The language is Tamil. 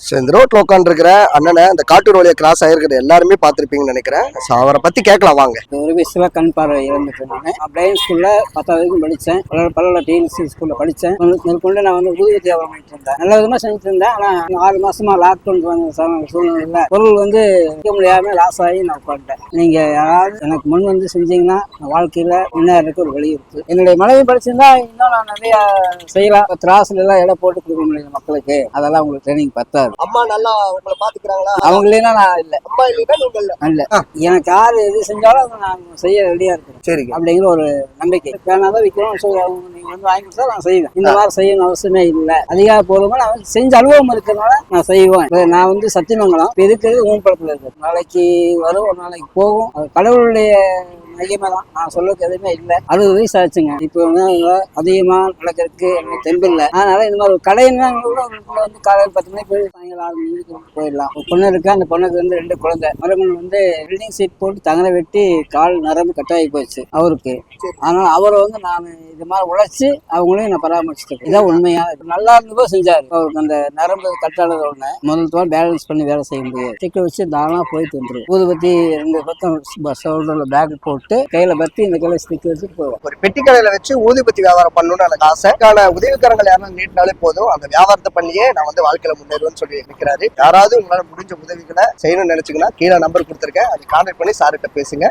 ஸோ இந்த ரோட்ல உட்காந்துருக்கிற அண்ணனை இந்த காட்டூர் வழியை கிராஸ் ஆகிருக்கிற எல்லாருமே பார்த்துருப்பீங்கன்னு நினைக்கிறேன். ஸோ அவரை பற்றி கேட்கலாம் வாங்க. ஒரு வயசுல கண் பார்வை இறந்துட்டு நான் பிரைன் ஸ்கூல்ல 10வது வரைக்கும் படித்தேன். பல டிஎன்சி ஸ்கூல்ல படித்தேன். மேற்கொண்டு நான் வந்து ஊதிய வியாபாரம் பண்ணிட்டு இருந்தேன். நல்ல விதமாக செஞ்சுட்டு இருந்தேன். ஆனால் 6 மாசமா லாக்டவுன் சூழ்நிலையில் பொருள் வந்து விற்க முடியாம லாஸ் ஆகி நான் உட்காந்துட்டேன். நீங்க யாராவது எனக்கு முன் வந்து செஞ்சீங்கன்னா வாழ்க்கையில முன்னேறதுக்கு ஒரு வழி இருக்கு. என்னுடைய மனைவி படிச்சிருந்தா இன்னும் நான் நிறைய செய்யலாம். திராசுல எல்லாம் இடம் போட்டு கொடுக்க முடியும் மக்களுக்கு. அதெல்லாம் உங்களுக்கு ட்ரைனிங் பத்தாது. அம்மா நல்லா உங்களை பாத்துக்கிறாங்களா? அவங்க இல்லைன்னா நான் இல்லை. அம்மா இல்லைன்னா நீங்க இல்ல. எனக்கு யாரு எது செஞ்சாலும் அதை நான் செய்ய ரெடியா இருக்கேன். சரி அப்படிங்கிற ஒரு நம்பிக்கை. வேணாதான் விற்கிறோம் சொல்லி நீங்க வந்து வாங்கி கொடுத்தா நான் செய்வேன். இந்த மாதிரி செய்யணும் அவசியமே இல்லை. அதிகாரப்பூர்வமா நான் செஞ்ச அனுபவம் இருக்கிறதுனால நான் செய்வேன். நான் வந்து சத்தியமங்கலம் இருக்கிறது ஊம்பளத்துல இருக்கு. நாளைக்கு வரும், ஒரு நாளைக்கு போகும். அது கடவுளுடைய மையமா தான். நான் சொல்றதுக்கு எதுவுமே இல்லை. 60 வயசு ஆச்சுங்க. இப்போ வந்து அதிகமா நடக்கிறதுக்கு எனக்கு தெம்பில்லை. அதனால இந்த மாதிரி ஒரு கடைன்னா கூட வந்து காலையில் 10 மணிக்கு போய் சாயங்காலம் 6 மணிக்கு போயிடலாம். ஒரு பொண்ணு இருக்கு. அந்த பொண்ணுக்கு வந்து 2 குழந்தை. மறுபடியும் வந்து பில்டிங் சீட் போட்டு தங்கரை வெட்டி கால் நரம்பு கட்டாகி போச்சு அவருக்கு. அதனால அவரை வந்து நான் இது மாதிரி உழைச்சி அவங்களையும் நான் பராமரிச்சுட்டு இதான் உண்மையா நல்லா இருந்தப்போ செஞ்சாரு. அவருக்கு அந்த நரம்பு கட்டாளத உடனே முதல் பேலன்ஸ் பண்ணி வேலை செய்ய முடியாது. ஸ்டிக்கர் வச்சு தாராளமா போயிட்டு வந்துடும். ஊதுபத்தி 2 பக்கம் ஷோல்டர்ல பேக் போட்டு கையில பத்தி இந்த கையில ஸ்டிக்கர் வச்சு போவோம். ஒரு பெட்டி கடையில வச்சு ஊதுபத்தி வியாபாரம் பண்ணணும்னு எனக்கு ஆசை. உதவிக்காரங்கள் யாரும் நீட்டினாலே போதும், அந்த வியாபாரத்தை பண்ணியே நான் வந்து வாழ்க்கையில முன்னேறுவேன்னு சொல்லி இருக்கிறாரு. யாராவது உங்களால முடிஞ்ச உதவிகளை செய்யணும்னு நினைச்சீங்கன்னா கீழே நம்பர் கொடுத்துருக்கேன், அது கான்டாக்ட் பண்ணி சார்கிட்ட பேசுங்க.